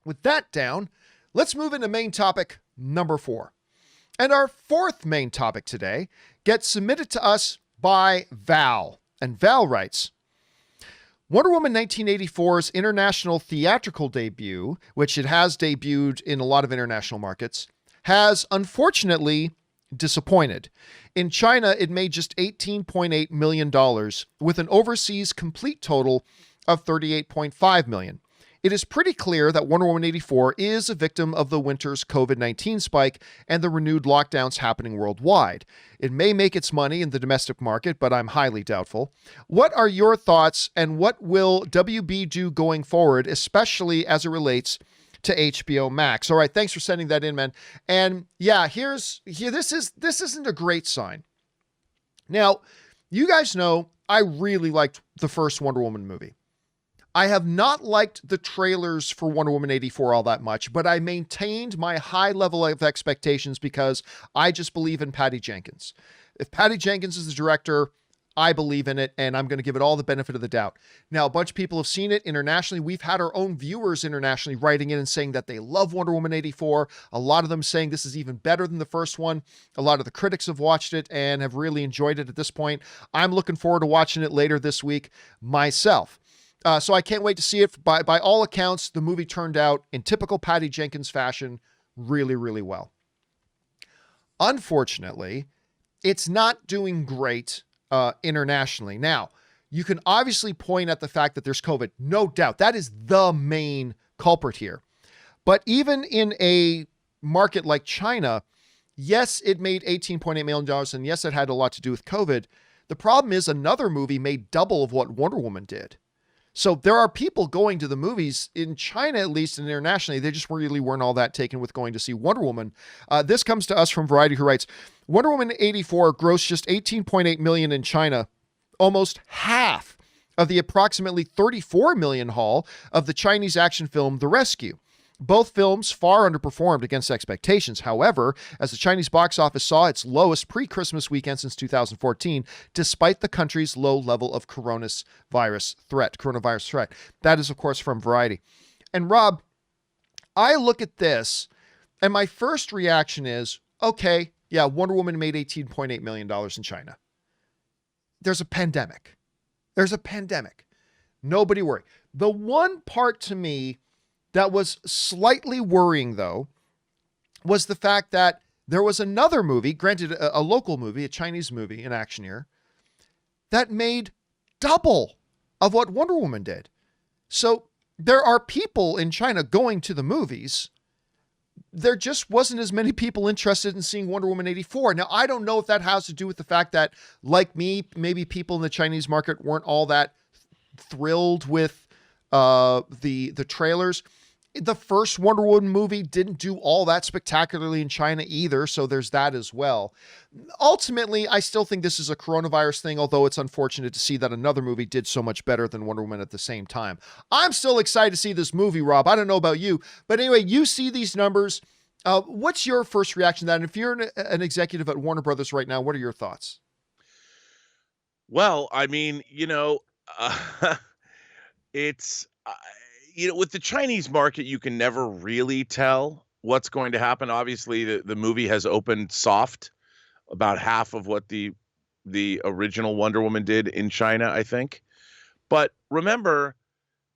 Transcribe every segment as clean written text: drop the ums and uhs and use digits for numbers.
With that down, let's move into main topic number 4. And our fourth main topic today gets submitted to us by Val. And Val writes, Wonder Woman 1984's international theatrical debut, which it has debuted in a lot of international markets, has unfortunately disappointed. In China, it made just $18.8 million with an overseas complete total of $38.5 million. It is pretty clear that Wonder Woman 84 is a victim of the winter's COVID-19 spike and the renewed lockdowns happening worldwide. It may make its money in the domestic market, but I'm highly doubtful. What are your thoughts, and what will WB do going forward, especially as it relates to HBO Max? All right, thanks for sending that in, man. And yeah, this isn't a great sign. Now, you guys know I really liked the first Wonder Woman movie. I have not liked the trailers for Wonder Woman 84 all that much, but I maintained my high level of expectations because I just believe in Patty Jenkins. If Patty Jenkins is the director, I believe in it, and I'm going to give it all the benefit of the doubt. Now, a bunch of people have seen it internationally. We've had our own viewers internationally writing in and saying that they love Wonder Woman 84. A lot of them saying this is even better than the first one. A lot of the critics have watched it and have really enjoyed it at this point. I'm looking forward to watching it later this week myself. So I can't wait to see it. By all accounts, the movie turned out in typical Patty Jenkins fashion really, really well. Unfortunately, it's not doing great internationally. Now, you can obviously point at the fact that there's COVID. No doubt. That is the main culprit here. But even in a market like China, yes, it made $18.8 million, and yes, it had a lot to do with COVID. The problem is another movie made double of what Wonder Woman did. So there are people going to the movies in China, at least, and internationally. They just really weren't all that taken with going to see Wonder Woman. This comes to us from Variety, who writes, Wonder Woman 84 grossed just $18.8 million in China, almost half of the approximately $34 million haul of the Chinese action film The Rescue. Both films far underperformed against expectations. However, as the Chinese box office saw its lowest pre-Christmas weekend since 2014, despite the country's low level of coronavirus threat. That is, of course, from Variety. And Rob, I look at this, and my first reaction is, okay, yeah, Wonder Woman made $18.8 million in China. There's a pandemic. Nobody worry. The one part to me that was slightly worrying, though, was the fact that there was another movie, granted a local movie, a Chinese movie, an actioneer, that made double of what Wonder Woman did. So there are people in China going to the movies. There just wasn't as many people interested in seeing Wonder Woman 84. Now, I don't know if that has to do with the fact that, like me, maybe people in the Chinese market weren't all that thrilled with the trailers. The first Wonder Woman movie didn't do all that spectacularly in China either, so there's that as well. Ultimately, I still think this is a coronavirus thing, although it's unfortunate to see that another movie did so much better than Wonder Woman at the same time. I'm still excited to see this movie, Rob. I don't know about you, but anyway, you see these numbers. What's your first reaction to that? And if you're an executive at Warner Brothers right now, what are your thoughts? Well, I mean, it's... with the Chinese market, you can never really tell what's going to happen. Obviously, the movie has opened soft, about half of what the original Wonder Woman did in China, I think. But remember,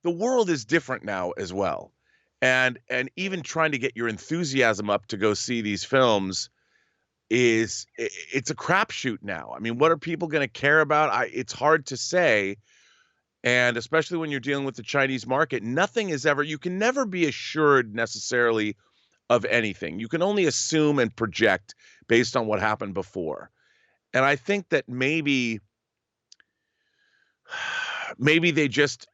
the world is different now as well. And even trying to get your enthusiasm up to go see these films it's a crapshoot now. I mean, what are people going to care about? It's hard to say. And especially when you're dealing with the Chinese market, you can never be assured necessarily of anything. You can only assume and project based on what happened before. And I think that maybe they just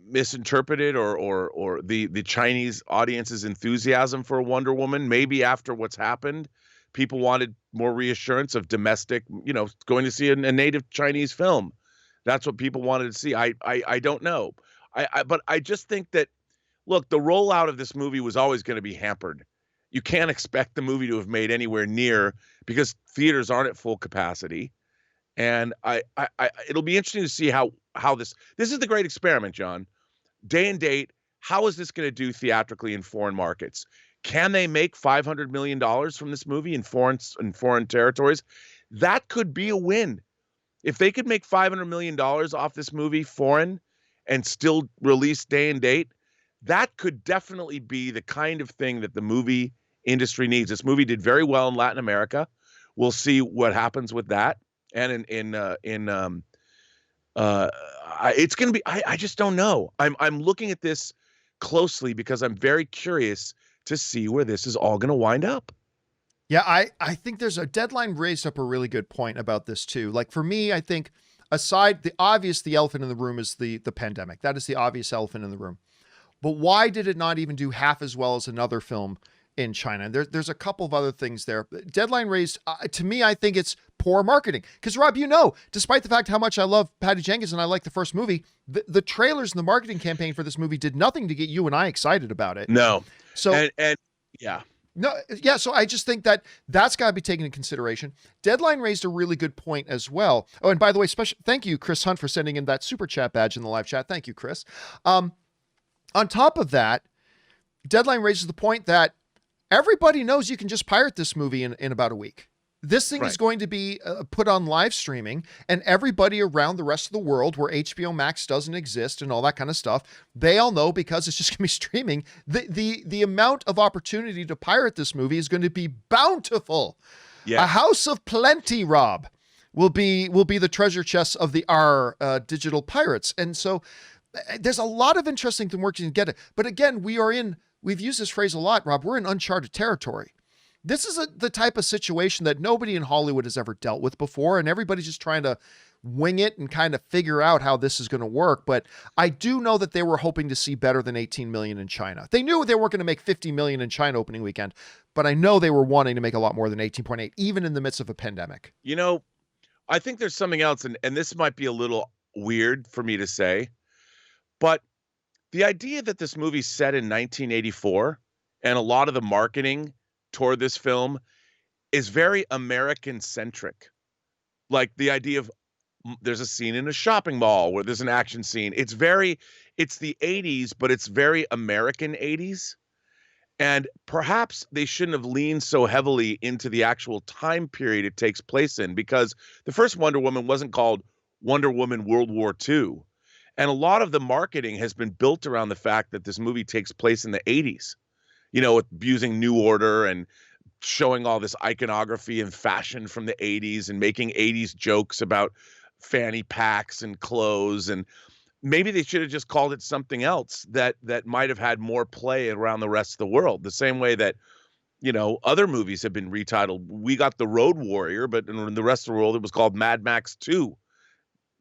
misinterpreted or the Chinese audience's enthusiasm for Wonder Woman. Maybe after what's happened, people wanted more reassurance of domestic, going to see a native Chinese film. That's what people wanted to see. I don't know. But I just think that, look, the rollout of this movie was always going to be hampered. You can't expect the movie to have made anywhere near, because theaters aren't at full capacity. And it'll be interesting to see how this is the great experiment, John. Day and date, how is this going to do theatrically in foreign markets? Can they make $500 million from this movie in foreign territories? That could be a win. If they could make $500 million off this movie foreign and still release day and date, that could definitely be the kind of thing that the movie industry needs. This movie did very well in Latin America. We'll see what happens with that. And it's going to be, I just don't know. I'm looking at this closely because I'm very curious to see where this is all going to wind up. Yeah, I think there's a Deadline raised up a really good point about this too. Like for me, I think aside the elephant in the room is the pandemic. That is the obvious elephant in the room. But why did it not even do half as well as another film in China? And there's a couple of other things there. Deadline raised, to me, I think it's poor marketing. Because Rob, despite the fact how much I love Patty Jenkins and I like the first movie, the trailers and the marketing campaign for this movie did nothing to get you and I excited about it. No. So and yeah. No, yeah. So I just think that's got to be taken into consideration. Deadline raised a really good point as well. Oh, and by the way, thank you, Chris Hunt, for sending in that super chat badge in the live chat. Thank you, Chris. On top of that, Deadline raises the point that everybody knows you can just pirate this movie in about a week. This thing is going to be put on live streaming, and everybody around the rest of the world where HBO Max doesn't exist and all that kind of stuff, they all know because it's just going to be streaming. The amount of opportunity to pirate this movie is going to be bountiful. Yeah. A house of plenty, Rob, will be the treasure chests of our digital pirates. And so there's a lot of interesting things working to get it. But again, we've used this phrase a lot, Rob, we're in uncharted territory. This is the type of situation that nobody in Hollywood has ever dealt with before, and everybody's just trying to wing it and kind of figure out how this is going to work. But I do know that they were hoping to see better than 18 million in China. They knew they weren't going to make 50 million in China opening weekend, but I know they were wanting to make a lot more than 18.8, even in the midst of a pandemic. I think there's something else, and this might be a little weird for me to say, but the idea that this movie's set in 1984 and a lot of the marketing toward this film is very American-centric. Like the idea of there's a scene in a shopping mall where there's an action scene. It's the 80s, but it's very American 80s. And perhaps they shouldn't have leaned so heavily into the actual time period it takes place in, because the first Wonder Woman wasn't called Wonder Woman World War II. And a lot of the marketing has been built around the fact that this movie takes place in the 80s. With using New Order and showing all this iconography and fashion from the 80s and making 80s jokes about fanny packs and clothes. And maybe they should have just called it something else that might have had more play around the rest of the world. The same way that, other movies have been retitled. We got The Road Warrior, but in the rest of the world, it was called Mad Max 2.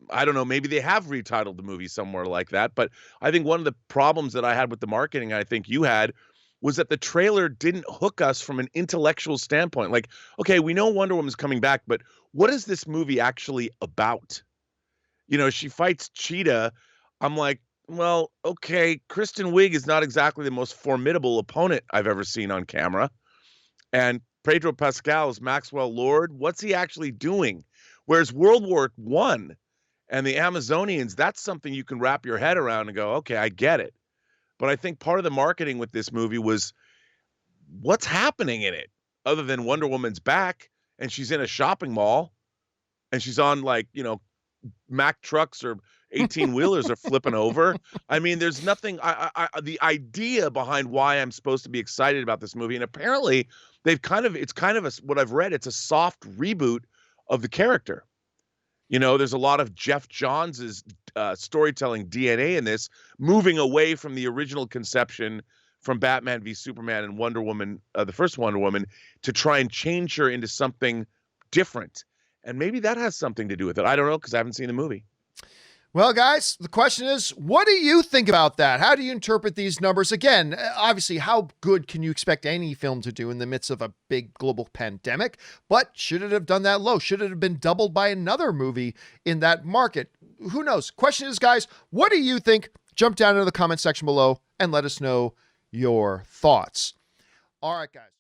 I don't know, maybe they have retitled the movie somewhere like that. But I think one of the problems that I had with the marketing, I think you had, was that the trailer didn't hook us from an intellectual standpoint. Like, okay, we know Wonder Woman's coming back, but what is this movie actually about? She fights Cheetah. I'm like, well, okay, Kristen Wiig is not exactly the most formidable opponent I've ever seen on camera. And Pedro Pascal is Maxwell Lord. What's he actually doing? Whereas World War I and the Amazonians, that's something you can wrap your head around and go, okay, I get it. But I think part of the marketing with this movie was what's happening in it, other than Wonder Woman's back and she's in a shopping mall and she's on Mack trucks or 18-wheelers are flipping over. I mean, there's nothing. The idea behind why I'm supposed to be excited about this movie, and apparently it's kind of what I've read. It's a soft reboot of the character. There's a lot of Jeff Johns' storytelling DNA in this, moving away from the original conception from Batman v Superman and Wonder Woman, the first Wonder Woman, to try and change her into something different. And maybe that has something to do with it. I don't know, because I haven't seen the movie. Well, guys, the question is, what do you think about that? How do you interpret these numbers? Again, obviously, how good can you expect any film to do in the midst of a big global pandemic? But should it have done that low? Should it have been doubled by another movie in that market? Who knows? Question is, guys, what do you think? Jump down into the comment section below and let us know your thoughts. All right, guys.